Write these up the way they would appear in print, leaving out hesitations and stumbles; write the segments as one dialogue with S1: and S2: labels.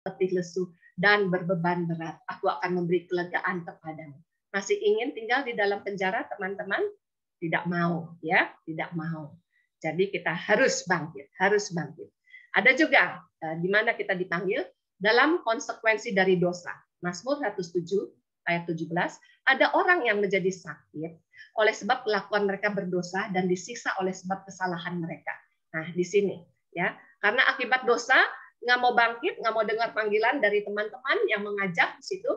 S1: letih lesu dan berbeban berat. Aku akan memberi kelegaan kepadamu. Masih ingin tinggal di dalam penjara, teman-teman? Tidak mau, ya, tidak mau. Jadi kita harus bangkit, harus bangkit. Ada juga di mana kita dipanggil dalam konsekuensi dari dosa. Mazmur 107 ayat 17, ada orang yang menjadi sakit oleh sebab kelakuan mereka berdosa dan disiksa oleh sebab kesalahan mereka. Nah, di sini ya, karena akibat dosa nggak mau bangkit, nggak mau dengar panggilan dari teman-teman yang mengajak di situ,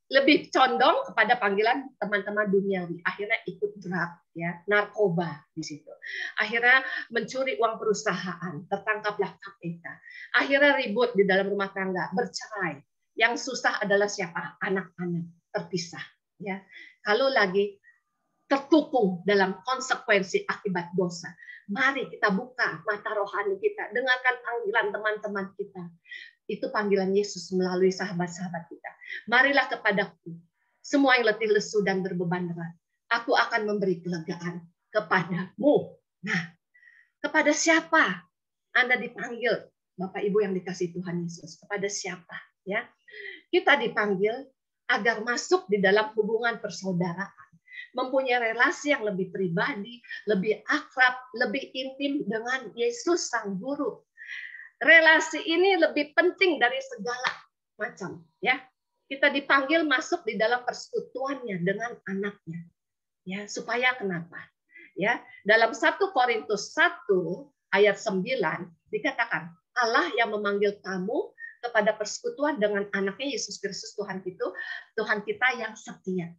S1: lebih condong kepada panggilan teman-teman duniawi. Akhirnya ikut drug, ya, narkoba di situ. Akhirnya mencuri uang perusahaan, tertangkaplah KPK. Akhirnya ribut di dalam rumah tangga, bercerai. Yang susah adalah siapa? Anak-anak terpisah. Ya, kalau lagi terkungkung dalam konsekuensi akibat dosa, mari kita buka mata rohani kita, dengarkan panggilan teman-teman kita. Itu panggilan Yesus melalui sahabat-sahabat kita. Marilah kepadaku, semua yang letih lesu dan berbeban berat. Aku akan memberi kelegaan kepadamu. Nah, kepada siapa Anda dipanggil, Bapak Ibu yang dikasihi Tuhan Yesus? Kepada siapa? Ya, kita dipanggil agar masuk di dalam hubungan persaudaraan, mempunyai relasi yang lebih pribadi, lebih akrab, lebih intim dengan Yesus Sang Guru. Relasi ini lebih penting dari segala macam, ya. Kita dipanggil masuk di dalam persekutuannya dengan anaknya. Ya, supaya kenapa? Ya, dalam 1 Korintus 1 ayat 9 dikatakan, Allah yang memanggil kamu kepada persekutuan dengan anaknya Yesus Kristus Tuhan kita yang setia.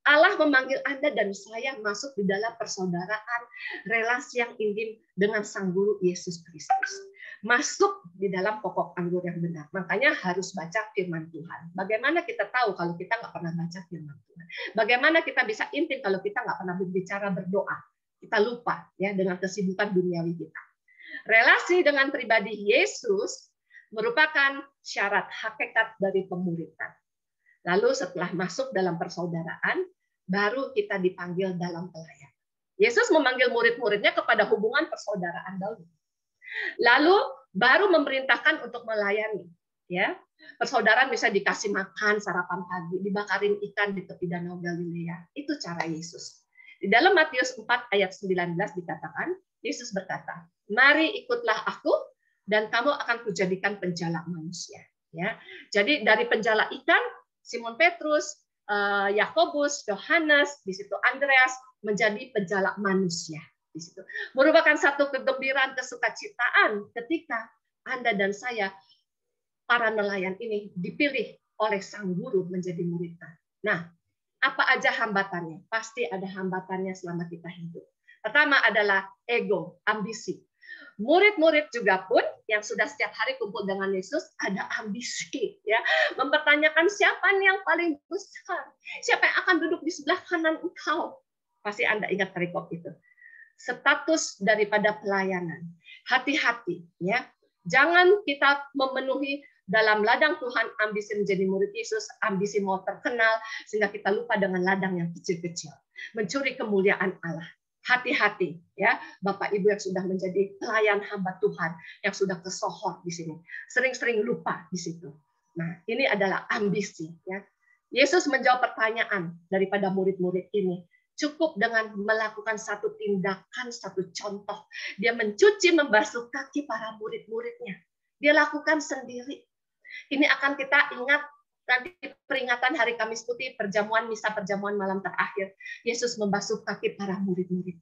S1: Allah memanggil Anda dan saya masuk di dalam persaudaraan, relasi yang intim dengan Sang Guru Yesus Kristus. Masuk di dalam pokok anggur yang benar. Makanya harus baca firman Tuhan. Bagaimana kita tahu kalau kita nggak pernah baca firman Tuhan? Bagaimana kita bisa intim kalau kita nggak pernah berbicara berdoa? Kita lupa ya dengan kesibukan duniawi kita. Relasi dengan pribadi Yesus merupakan syarat hakikat dari pemuridan. Lalu setelah masuk dalam persaudaraan, baru kita dipanggil dalam pelayanan. Yesus memanggil murid-muridnya kepada hubungan persaudaraan dahulu. Lalu baru memerintahkan untuk melayani. Ya, persaudaraan bisa dikasih makan sarapan pagi, dibakarin ikan di tepi danau Galilea. Itu cara Yesus. Di dalam Matius 4 ayat 19 dikatakan, Yesus berkata, "Mari ikutlah aku, dan kamu akan kujadikan penjala manusia." Ya, jadi dari penjala ikan, Simon Petrus, Yakobus, Yohanes, di situ Andreas menjadi penjala manusia. Di situ merupakan satu kegembiraan, kesukacitaan ketika Anda dan saya, para nelayan ini, dipilih oleh Sang Guru menjadi muridnya. Nah, apa aja hambatannya? Pasti ada hambatannya selama kita hidup. Pertama adalah ego, ambisi. Murid-murid juga pun yang sudah setiap hari kumpul dengan Yesus ada ambisi, ya, mempertanyakan siapa nih yang paling besar, siapa yang akan duduk di sebelah kanan engkau. Pasti Anda ingat perikop itu. Status daripada pelayanan. Hati-hati, ya, jangan kita memenuhi dalam ladang Tuhan ambisi menjadi murid Yesus, ambisi mau terkenal sehingga kita lupa dengan ladang yang kecil-kecil, mencuri kemuliaan Allah. Hati-hati ya, Bapak Ibu yang sudah menjadi pelayan hamba Tuhan, yang sudah kesohor di sini, sering-sering lupa di situ. Nah, ini adalah ambisi ya. Yesus menjawab pertanyaan daripada murid-murid ini. Cukup dengan melakukan satu tindakan, satu contoh. Dia mencuci, membasuh kaki para murid-muridnya. Dia lakukan sendiri. Ini akan kita ingat nanti peringatan Hari Kamis Putih, misa perjamuan malam terakhir. Yesus membasuh kaki para murid-murid.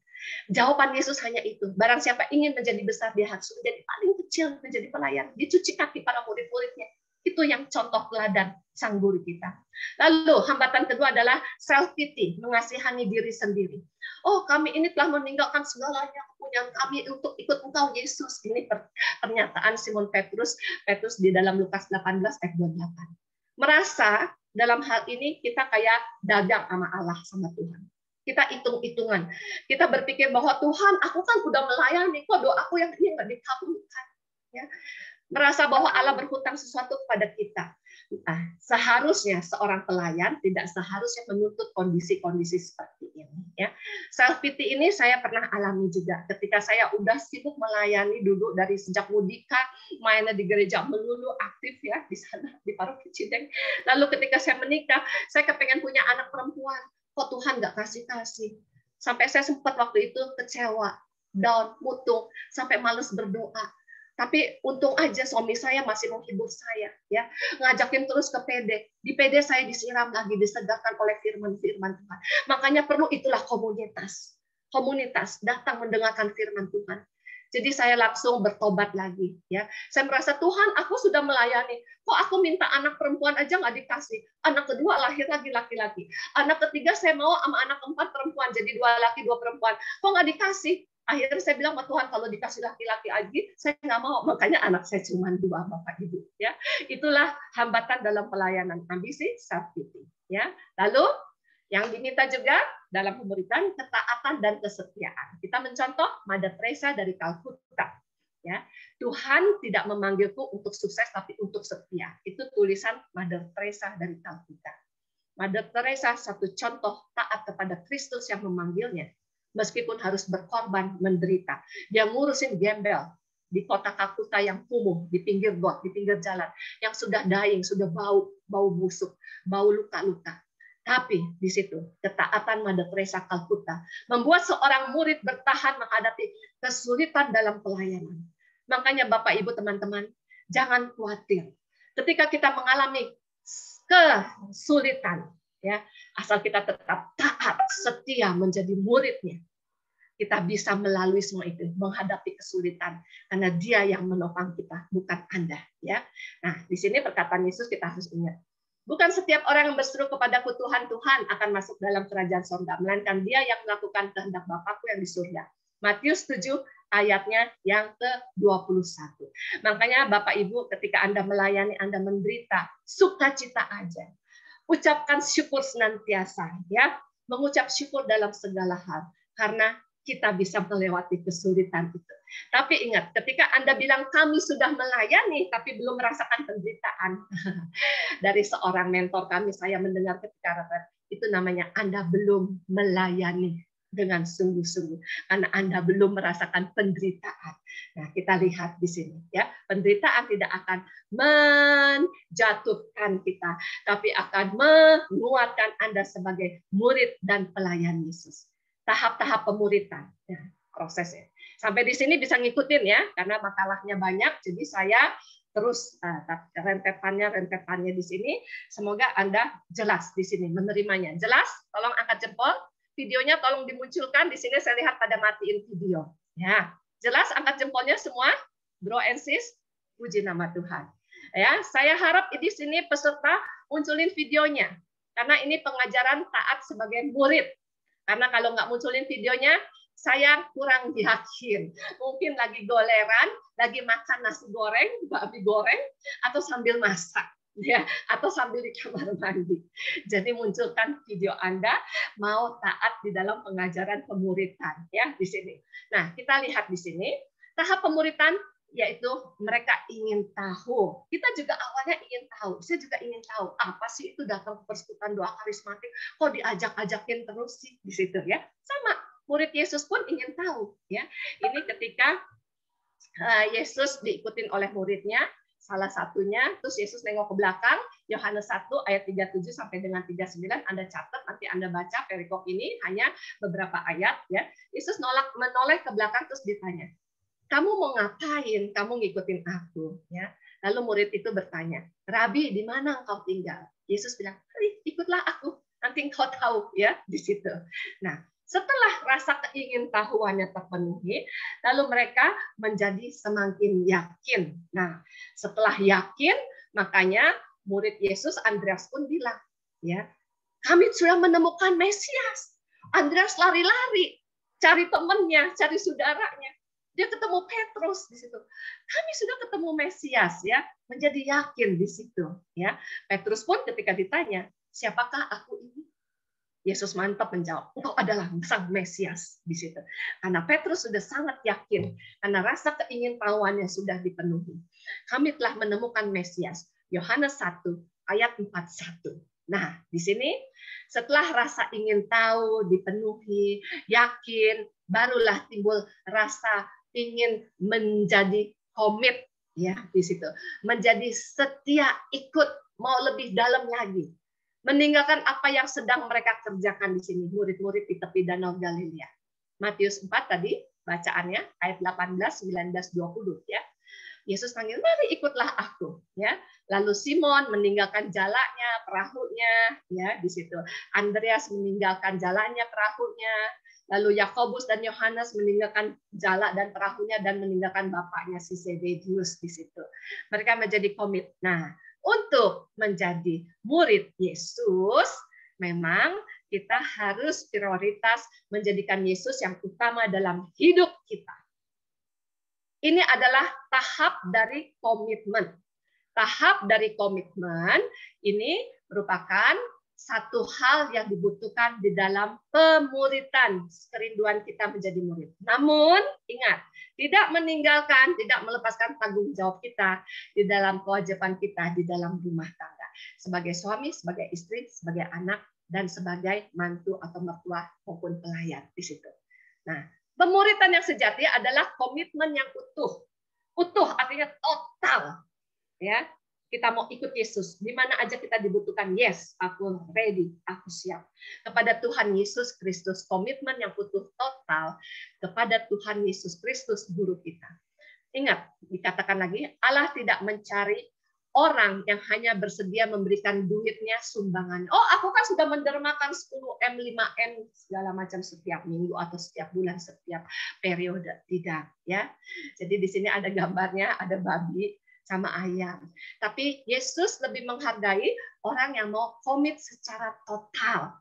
S1: Jawaban Yesus hanya itu. Barang siapa ingin menjadi besar, dia harus menjadi paling kecil, menjadi pelayan. Dicuci kaki para murid-muridnya. Itu yang contoh teladan Sang Guru kita. Lalu hambatan kedua adalah self-pity, mengasihani diri sendiri. Oh, kami ini telah meninggalkan segalanya kepunyaan kami untuk ikut Engkau Yesus. Ini pernyataan Simon Petrus di dalam Lukas 18 ayat 28. Merasa dalam hal ini kita kayak dagang sama Allah, sama Tuhan. Kita hitung-hitungan. Kita berpikir bahwa Tuhan, aku kan udah melayani, kok doaku yang ini nggak dikabulkan. Ya. Merasa bahwa Allah berhutang sesuatu kepada kita. Seharusnya seorang pelayan tidak seharusnya menuntut kondisi-kondisi seperti ini. Ya, self pity ini saya pernah alami juga ketika saya udah sibuk melayani dulu dari sejak mudika, mainnya di gereja melulu, aktif ya di sana di paroki Cideng. Lalu ketika saya menikah, saya kepengen punya anak perempuan. Kok Tuhan nggak kasih? Sampai saya sempat waktu itu kecewa, down, mutung, sampai males berdoa. Tapi untung aja suami saya masih menghibur saya, ya, ngajakin terus ke PD. Di PD saya disiram lagi, disegarkan oleh firman-firman Tuhan. Makanya perlu itulah komunitas. Komunitas datang mendengarkan firman Tuhan. Jadi saya langsung bertobat lagi, ya. Saya merasa Tuhan, aku sudah melayani. Kok aku minta anak perempuan aja nggak dikasih? Anak kedua lahir lagi laki-laki. Anak ketiga saya mau sama anak keempat perempuan, jadi 2 laki 2 perempuan. Kok nggak dikasih? Akhirnya saya bilang sama Tuhan, kalau dikasih laki-laki lagi, saya nggak mau. Makanya anak saya cuma 2, Bapak Ibu. Ya, itulah hambatan dalam pelayanan, ambisi, self-pity. Ya, lalu yang diminta juga dalam pemuridan ketaatan dan kesetiaan. Kita mencontoh Mother Teresa dari Calcutta. Ya, Tuhan tidak memanggilku untuk sukses, tapi untuk setia. Itu tulisan Mother Teresa dari Calcutta. Mother Teresa satu contoh taat kepada Kristus yang memanggilnya. Meskipun harus berkorban, menderita. Dia ngurusin gembel di kota Calcutta yang kumuh, di pinggir got, di pinggir jalan, yang sudah dying, sudah bau busuk, bau luka-luka. Tapi di situ ketaatan Mother Teresa Calcutta membuat seorang murid bertahan menghadapi kesulitan dalam pelayanan. Makanya Bapak Ibu teman-teman, jangan khawatir. Ketika kita mengalami kesulitan, ya, asal kita tetap taat, setia menjadi muridnya, kita bisa melalui semua itu, menghadapi kesulitan, karena Dia yang menopang kita, bukan Anda. Ya, nah di sini perkataan Yesus kita harus ingat. Bukan setiap orang yang berseru kepadaku Tuhan, Tuhan akan masuk dalam kerajaan surga, melainkan dia yang melakukan kehendak Bapakku yang di surga. Matius 7 ayatnya yang ke-21. Makanya Bapak Ibu ketika Anda melayani, Anda menderita, sukacita aja. Ucapkan syukur senantiasa, ya. Mengucap syukur dalam segala hal, karena kita bisa melewati kesulitan itu. Tapi ingat, ketika Anda bilang kami sudah melayani, tapi belum merasakan penderitaan. Dari seorang mentor kami, saya mendengar ketika itu namanya Anda belum melayani dengan sungguh-sungguh, karena Anda belum merasakan penderitaan. Nah, kita lihat di sini, ya, penderitaan tidak akan menjatuhkan kita, tapi akan menguatkan Anda sebagai murid dan pelayan Yesus. Tahap-tahap pemuridan, ya, prosesnya. Sampai di sini bisa ngikutin ya, karena makalahnya banyak, jadi saya terus rentetannya di sini. Semoga Anda jelas di sini menerimanya. Jelas? Tolong angkat jempol. Videonya tolong dimunculkan. Di sini saya lihat pada matiin video. Ya, jelas angkat jempolnya semua, bro and sis. Puji nama Tuhan. Ya, saya harap di sini peserta munculin videonya, karena ini pengajaran taat sebagai murid. Karena kalau nggak munculin videonya, saya kurang yakin. Mungkin lagi goleran, lagi makan nasi goreng, babi goreng, atau sambil masak, ya, atau sambil di kamar mandi. Jadi munculkan video Anda mau taat di dalam pengajaran pemuridan, ya, di sini. Nah, kita lihat di sini tahap pemuridan, yaitu mereka ingin tahu. Kita juga awalnya ingin tahu. Saya juga ingin tahu apa sih itu datang ke persekutuan doa karismatik. Kok diajak-ajakin terus sih di situ, ya? Sama. Murid Yesus pun ingin tahu, ya. Ini ketika Yesus diikutin oleh muridnya, salah satunya, terus Yesus nengok ke belakang, Yohanes 1 ayat 37 sampai dengan 39, Anda catat, nanti Anda baca perikop ini hanya beberapa ayat, ya. Yesus menoleh ke belakang terus ditanya, kamu mau ngapain? Kamu ngikutin aku, ya. Lalu murid itu bertanya, Rabi, di mana engkau tinggal? Yesus bilang, ikutlah aku, nanti engkau tahu, ya, di situ. Nah, setelah rasa keingintahuannya terpenuhi, lalu mereka menjadi semakin yakin. Nah, setelah yakin, makanya murid Yesus Andreas pun bilang, ya, kami sudah menemukan Mesias. Andreas lari-lari, cari temannya, cari saudaranya. Dia ketemu Petrus di situ. Kami sudah ketemu Mesias, ya, menjadi yakin di situ, ya. Petrus pun ketika ditanya, siapakah aku ini? Yesus mantap menjawab, engkau adalah sang Mesias di situ. Karena Petrus sudah sangat yakin, karena rasa keingintahuannya sudah dipenuhi. Kami telah menemukan Mesias. Yohanes 1 ayat 41. Nah, di sini setelah rasa ingin tahu dipenuhi, yakin, barulah timbul rasa ingin menjadi komit ya di situ. Menjadi setia ikut, mau lebih dalam lagi. Meninggalkan apa yang sedang mereka kerjakan di sini, murid-murid di tepi Danau Galilea. Matius 4 tadi bacaannya ayat 18, 19, 20 ya. Yesus panggil, mari ikutlah aku ya. Lalu Simon meninggalkan jalannya, perahunya ya di situ. Andreas meninggalkan jalannya, perahunya. Lalu Yakobus dan Yohanes meninggalkan jala dan perahunya dan meninggalkan bapaknya si Zebedius di situ. Mereka menjadi komit. Nah, untuk menjadi murid Yesus, memang kita harus prioritas menjadikan Yesus yang utama dalam hidup kita. Ini adalah tahap dari komitmen. Tahap dari komitmen ini merupakan satu hal yang dibutuhkan di dalam pemuridan, kerinduan kita menjadi murid. Namun, ingat, tidak meninggalkan, tidak melepaskan tanggung jawab kita di dalam kewajiban kita di dalam rumah tangga. Sebagai suami, sebagai istri, sebagai anak, dan sebagai mantu atau mertua maupun pelayan di situ. Nah, pemuridan yang sejati adalah komitmen yang utuh. Utuh artinya total. Ya, kita mau ikut Yesus. Di mana aja kita dibutuhkan, yes, aku ready, aku siap. Kepada Tuhan Yesus Kristus, komitmen yang utuh total kepada Tuhan Yesus Kristus guru kita. Ingat, dikatakan lagi, Allah tidak mencari orang yang hanya bersedia memberikan duitnya sumbangan. Oh, aku kan sudah mendermakan 10M, 5M segala macam setiap minggu atau setiap bulan, setiap periode. Tidak, ya. Jadi di sini ada gambarnya, ada babi sama ayam. Tapi Yesus lebih menghargai orang yang mau komit secara total.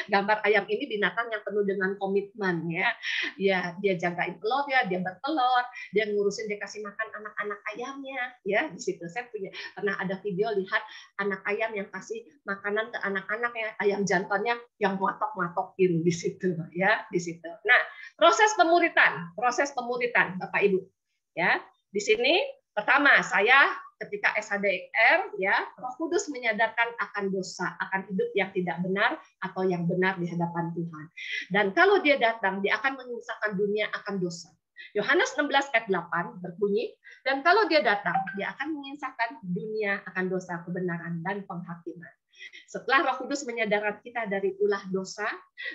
S1: Gambar ayam ini binatang yang penuh dengan komitmen ya. Ya, dia jagain telurnya, dia bertelur, dia ngurusin, dia kasih makan anak-anak ayamnya ya. Di situ saya pernah ada video lihat anak ayam yang kasih makanan ke anak-anaknya, ayam jantannya yang matok-matokin di situ ya, di situ. Nah, proses pemuridan Bapak Ibu ya. Di sini pertama, saya ketika SHDR, ya, Roh Kudus menyadarkan akan dosa, akan hidup yang tidak benar atau yang benar di hadapan Tuhan. Dan kalau dia datang, dia akan mengisahkan dunia akan dosa. Yohanes 16 ayat 8 berbunyi, dan kalau dia datang, dia akan mengisahkan dunia akan dosa, kebenaran, dan penghakiman. Setelah Roh Kudus menyadarkan kita dari ulah dosa,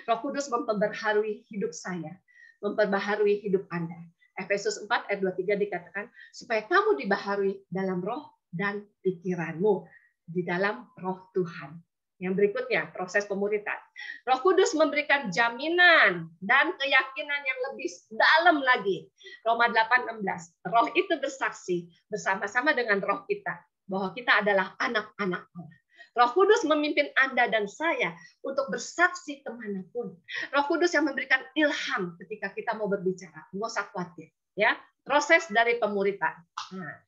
S1: Roh Kudus memperbaharui hidup saya, memperbaharui hidup Anda. Efesus 4 ayat 23 dikatakan supaya kamu dibaharui dalam roh dan pikiranmu di dalam roh Tuhan. Yang berikutnya proses pemuridan. Roh Kudus memberikan jaminan dan keyakinan yang lebih dalam lagi. Roma 8:16. Roh itu bersaksi bersama-sama dengan roh kita bahwa kita adalah anak-anak Allah. Roh Kudus memimpin Anda dan saya untuk bersaksi kemanapun. Roh Kudus yang memberikan ilham ketika kita mau berbicara. Nggak usah khawatir. Ya, proses dari pemuridan. Nah,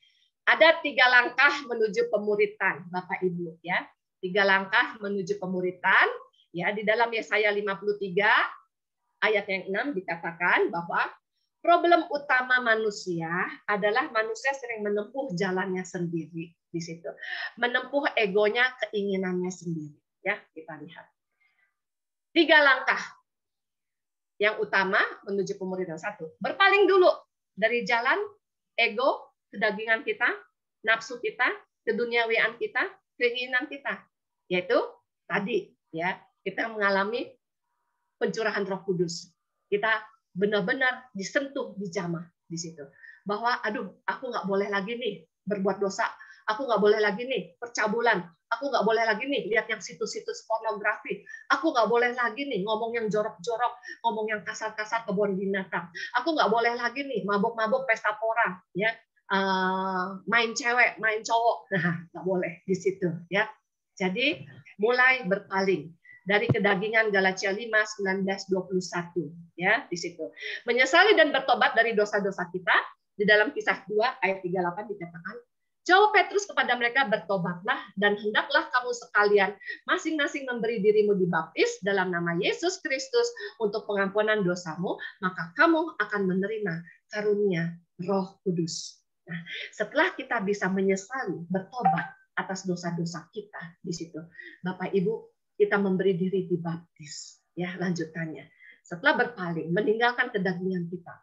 S1: ada 3 langkah menuju pemuridan, Bapak Ibu. Ya, 3 langkah menuju pemuridan. Ya, di dalam Yesaya 53 ayat yang 6 dikatakan bahwa problem utama manusia adalah manusia sering menempuh jalannya sendiri di situ. Menempuh egonya, keinginannya sendiri. Ya, kita lihat. 3 langkah yang utama menuju pemuridan. 1, berpaling dulu dari jalan ego, kedagingan kita, nafsu kita, keduniawian kita, keinginan kita. Yaitu tadi ya, kita mengalami pencurahan Roh Kudus. Kita benar-benar disentuh, dijamah di situ. Bahwa, aduh, aku nggak boleh lagi nih berbuat dosa. Aku nggak boleh lagi nih percabulan. Aku nggak boleh lagi nih lihat yang situs-situs pornografi. Aku nggak boleh lagi nih ngomong yang jorok-jorok, ngomong yang kasar-kasar kebun binatang. Aku nggak boleh lagi nih mabuk-mabuk pesta pora, ya, main cewek, main cowok. Nah, nggak boleh di situ, ya. Jadi mulai berpaling. Dari kedagingan Galatia 5, 19, 21. Ya, di situ. Menyesali dan bertobat dari dosa-dosa kita. Di dalam Kisah 2 ayat 38 dikatakan, jawab Petrus kepada mereka, bertobatlah dan hendaklah kamu sekalian masing-masing memberi dirimu dibaptis dalam nama Yesus Kristus untuk pengampunan dosamu, maka kamu akan menerima karunia Roh Kudus. Nah, setelah kita bisa menyesali, bertobat, atas dosa-dosa kita di situ. Bapak Ibu, kita memberi diri dibaptis. Ya, lanjutannya. Setelah berpaling, meninggalkan kedagingan kita.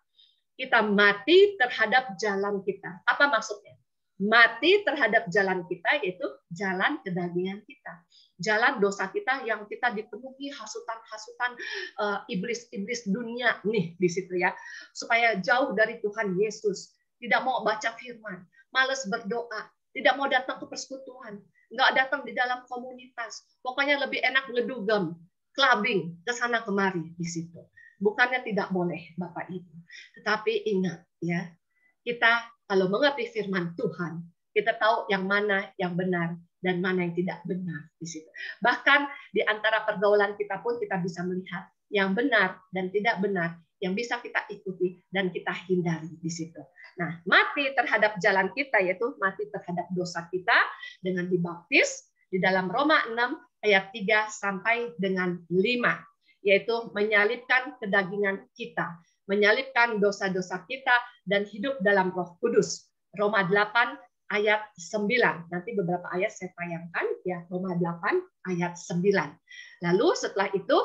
S1: Kita mati terhadap jalan kita. Apa maksudnya? Mati terhadap jalan kita, yaitu jalan kedagingan kita. Jalan dosa kita yang kita dipenuhi hasutan-hasutan iblis-iblis dunia nih di situ ya. Supaya jauh dari Tuhan Yesus. Tidak mau baca firman, malas berdoa, tidak mau datang ke persekutuan, nggak datang di dalam komunitas. Pokoknya lebih enak ngedugem, clubbing, ke sana kemari di situ. Bukannya tidak boleh, Bapak Ibu. Tetapi ingat ya, kita kalau mengerti firman Tuhan, kita tahu yang mana yang benar dan mana yang tidak benar di situ. Bahkan di antara pergaulan kita pun kita bisa melihat yang benar dan tidak benar, yang bisa kita ikuti dan kita hindari di situ. Nah, mati terhadap jalan kita, yaitu mati terhadap dosa kita dengan dibaptis di dalam Roma 6 ayat 3 sampai dengan 5, yaitu menyalibkan kedagingan kita, menyalibkan dosa-dosa kita dan hidup dalam Roh Kudus. Roma 8 ayat 9. Nanti beberapa ayat saya tayangkan ya, Roma 8 ayat 9. Lalu setelah itu,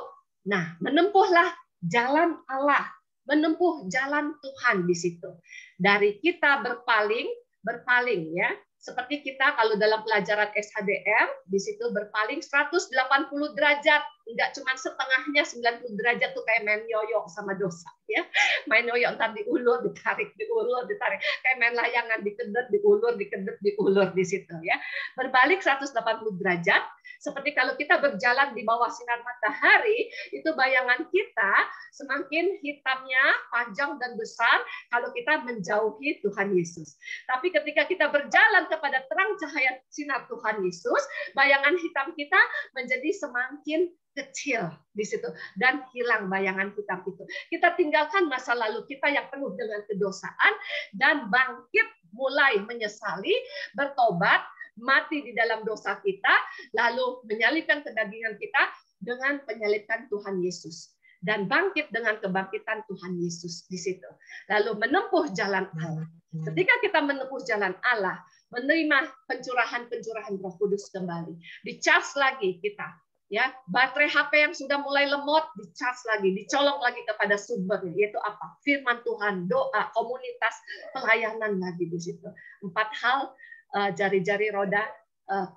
S1: nah, menempuhlah jalan Allah, menempuh jalan Tuhan di situ. Dari kita berpaling ya, seperti kita kalau dalam pelajaran SHDR di situ berpaling 180 derajat, enggak cuma setengahnya 90 derajat tuh kayak main yoyo sama dosa ya. Main yoyo entar diulur, ditarik, diulur, ditarik. Kayak main layangan, dikedet, diulur, dikedet, diulur di situ ya. Berbalik 180 derajat. Seperti kalau kita berjalan di bawah sinar matahari, itu bayangan kita semakin hitamnya, panjang dan besar kalau kita menjauhi Tuhan Yesus. Tapi ketika kita berjalan kepada terang cahaya sinar Tuhan Yesus, bayangan hitam kita menjadi semakin kecil di situ dan hilang bayangan hitam itu. Kita tinggalkan masa lalu kita yang penuh dengan kedosaan dan bangkit mulai menyesali, bertobat, mati di dalam dosa kita, lalu menyalibkan kedagingan kita dengan penyaliban Tuhan Yesus. Dan bangkit dengan kebangkitan Tuhan Yesus di situ. Lalu menempuh jalan Allah. Ketika kita menempuh jalan Allah, menerima pencurahan-pencurahan Roh Kudus kembali. Di-charge lagi kita. Ya, baterai HP yang sudah mulai lemot, di-charge lagi, dicolok lagi kepada sumbernya, yaitu apa? Firman Tuhan, doa, komunitas, pelayanan lagi di situ. 4 hal jari-jari roda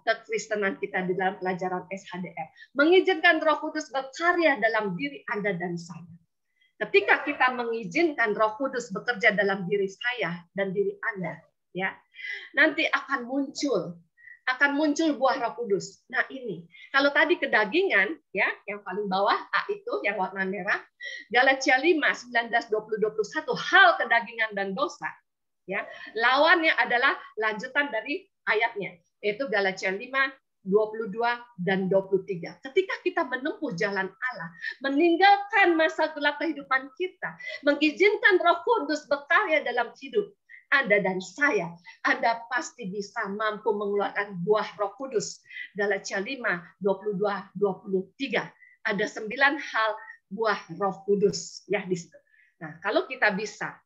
S1: kekristenan kita di dalam pelajaran SHDR. Mengizinkan Roh Kudus berkarya dalam diri Anda dan saya. Ketika kita mengizinkan Roh Kudus bekerja dalam diri saya dan diri Anda, ya, nanti akan muncul buah Roh Kudus. Nah ini, kalau tadi kedagingan, ya, yang paling bawah A itu yang warna merah, Galatia 5 19 20 21 hal kedagingan dan dosa. Ya, lawannya adalah lanjutan dari ayatnya, yaitu Galatia 5, 22 dan 23. Ketika kita menempuh jalan Allah, meninggalkan masa gelap kehidupan kita, mengizinkan Roh Kudus berkarya dalam hidup Anda dan saya, Anda pasti bisa mampu mengeluarkan buah Roh Kudus. Galatia 5, 22, 23. Ada 9 hal buah Roh Kudus ya di situ. Nah, kalau kita bisa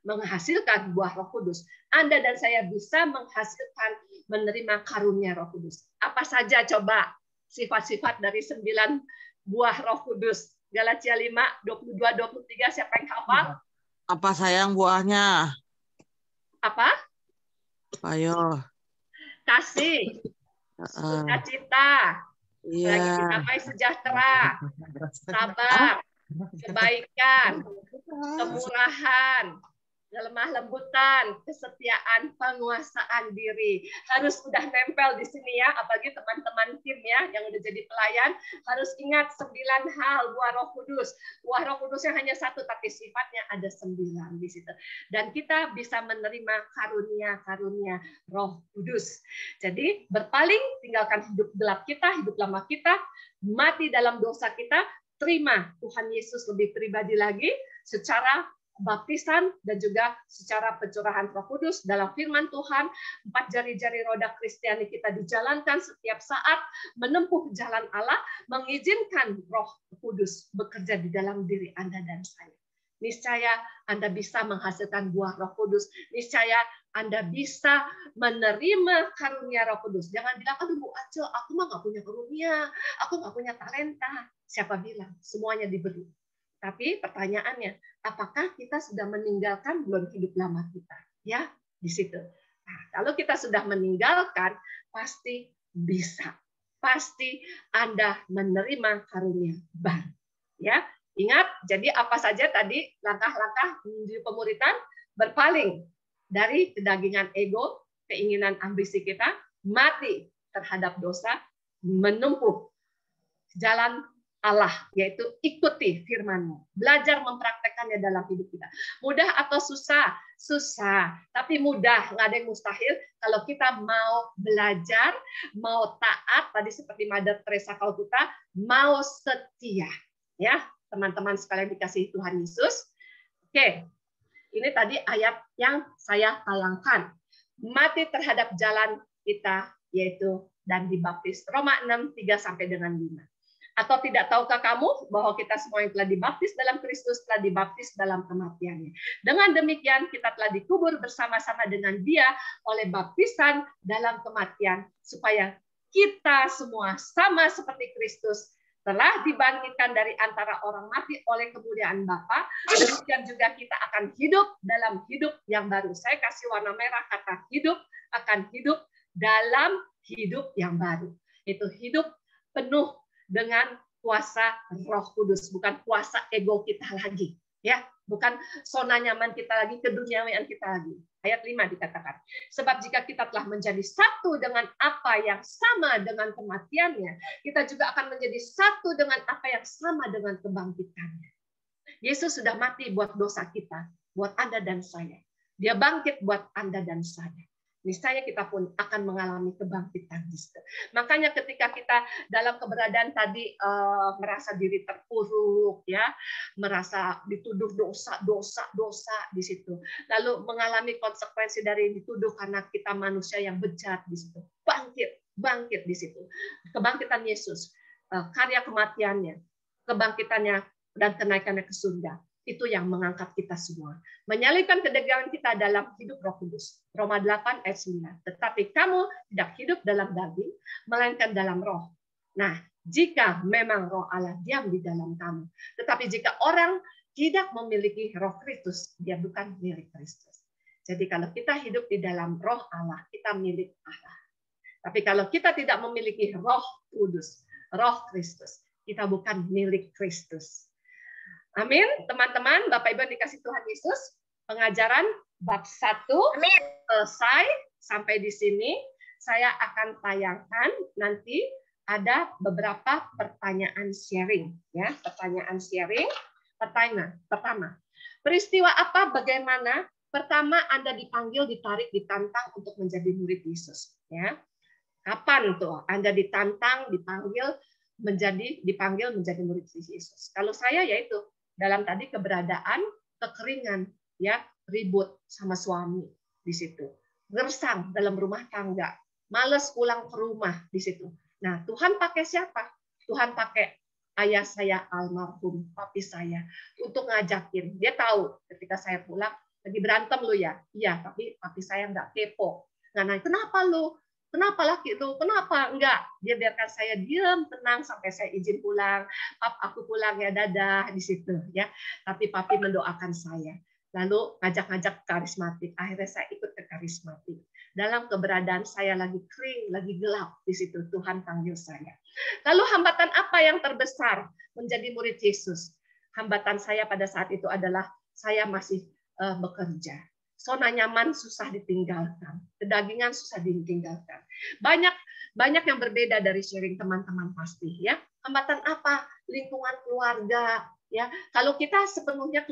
S1: menghasilkan buah Roh Kudus, Anda dan saya bisa menghasilkan menerima karunia Roh Kudus. Apa saja coba sifat-sifat dari 9 buah Roh Kudus? Galatia 5, 22, 23, siapa yang hafal?
S2: Apa sayang buahnya?
S1: Apa?
S2: Ayo.
S1: Kasih, sukacita, damai sejahtera, sabar, kebaikan, kemurahan, lemah lembutan, kesetiaan, penguasaan diri. Harus udah nempel di sini ya, apalagi teman-teman tim ya yang udah jadi pelayan, harus ingat 9 hal buah Roh Kudus. Buah Roh Kudusnya hanya 1 tapi sifatnya ada 9 di situ. Dan kita bisa menerima karunia-karunia Roh Kudus. Jadi berpaling, tinggalkan hidup gelap kita, hidup lama kita, mati dalam dosa kita, terima Tuhan Yesus lebih pribadi lagi secara baptisan dan juga secara pencurahan Roh Kudus dalam firman Tuhan. 4 jari-jari roda Kristiani kita dijalankan setiap saat, menempuh jalan Allah, mengizinkan Roh Kudus bekerja di dalam diri Anda dan saya. Niscaya Anda bisa menghasilkan buah Roh Kudus. Niscaya Anda bisa menerima karunia Roh Kudus. Jangan bilang, aduh Bu Acil, aku mah nggak punya karunia, aku nggak punya talenta. Siapa bilang? Semuanya diberi. Tapi pertanyaannya, apakah kita sudah meninggalkan belum hidup lama kita? Ya, di situ. Nah, kalau kita sudah meninggalkan, pasti bisa. Pasti Anda menerima karunia baru. Ya, ingat, jadi apa saja tadi langkah-langkah menuju pemuritan? Berpaling dari kedagingan ego, keinginan ambisi kita, mati terhadap dosa, menempuh jalan Allah, yaitu ikuti firman-Mu. Belajar mempraktekannya dalam hidup kita. Mudah atau susah? Susah. Tapi mudah, nggak ada yang mustahil kalau kita mau belajar, mau taat, tadi seperti Mother Teresa Calcutta, mau setia. Ya, teman-teman sekalian dikasihi Tuhan Yesus. Oke, ini tadi ayat yang saya tayangkan. Mati terhadap jalan kita, yaitu dan dibaptis. Roma 6, 3 sampai dengan 5. Atau tidak tahukah kamu bahwa kita semua yang telah dibaptis dalam Kristus telah dibaptis dalam kematiannya. Dengan demikian kita telah dikubur bersama-sama dengan Dia oleh baptisan dalam kematian, supaya kita semua sama seperti Kristus telah dibangkitkan dari antara orang mati oleh kemuliaan Bapa, demikian juga kita akan hidup dalam hidup yang baru. Saya kasih warna merah kata hidup, akan hidup dalam hidup yang baru. Itu hidup penuh dengan kuasa Roh Kudus, bukan kuasa ego kita lagi, ya, bukan zona nyaman kita lagi, keduniawian kita lagi. Ayat 5 dikatakan, sebab jika kita telah menjadi satu dengan apa yang sama dengan kematiannya, kita juga akan menjadi satu dengan apa yang sama dengan kebangkitannya. Yesus sudah mati buat dosa kita, buat Anda dan saya. Dia bangkit buat Anda dan saya. Niscaya kita pun akan mengalami kebangkitan. Makanya ketika kita dalam keberadaan tadi merasa diri terpuruk, ya, merasa dituduh dosa di situ, lalu mengalami konsekuensi dari dituduh karena kita manusia yang bejat di situ, bangkit di situ. Kebangkitan Yesus, karya kematiannya, kebangkitannya dan kenaikannya ke surga. Itu yang mengangkat kita semua. Menyalibkan kedagingan kita dalam hidup Roh Kudus. Roma 8 ayat 9. Tetapi kamu tidak hidup dalam daging, melainkan dalam roh. Nah, jika memang roh Allah diam di dalam kamu. Tetapi jika orang tidak memiliki roh Kristus, dia bukan milik Kristus. Jadi kalau kita hidup di dalam roh Allah, kita milik Allah. Tapi kalau kita tidak memiliki roh Kudus, roh Kristus, kita bukan milik Kristus. Amin, teman-teman, Bapak Ibu dikasih Tuhan Yesus, pengajaran bab 1 selesai sampai di sini. Saya akan tayangkan nanti ada beberapa pertanyaan sharing, ya, pertanyaan sharing. Pertama, peristiwa apa, bagaimana? Pertama, Anda dipanggil, ditarik, ditantang untuk menjadi murid Yesus, ya. Kapan tuh Anda ditantang, dipanggil menjadi murid Yesus? Kalau saya yaitu dalam tadi keberadaan kekeringan, ya, ribut sama suami di situ, gersang dalam rumah tangga, malas pulang ke rumah di situ. Nah, Tuhan pakai siapa? Tuhan pakai ayah saya almarhum, papi saya, untuk ngajakin. Dia tahu ketika saya pulang lagi berantem lu ya, iya, tapi papi saya nggak kepo. Nggak, kenapa lu? Kenapa laki lu? Kenapa enggak? Dia biarkan saya diam, tenang sampai saya izin pulang. Pap, aku pulang ya, dadah di situ, ya. Tapi papi mendoakan saya. Lalu ngajak-ngajak karismatik. Akhirnya saya ikut ke karismatik. Dalam keberadaan saya lagi kering, lagi gelap di situ, Tuhan panggil saya. Lalu hambatan apa yang terbesar menjadi murid Yesus? Hambatan saya pada saat itu adalah saya masih bekerja. Zona nyaman susah ditinggalkan, kedagingan susah ditinggalkan. Banyak yang berbeda dari sharing teman-teman pasti, ya. Hambatan apa? Lingkungan keluarga, ya. Kalau kita sepenuhnya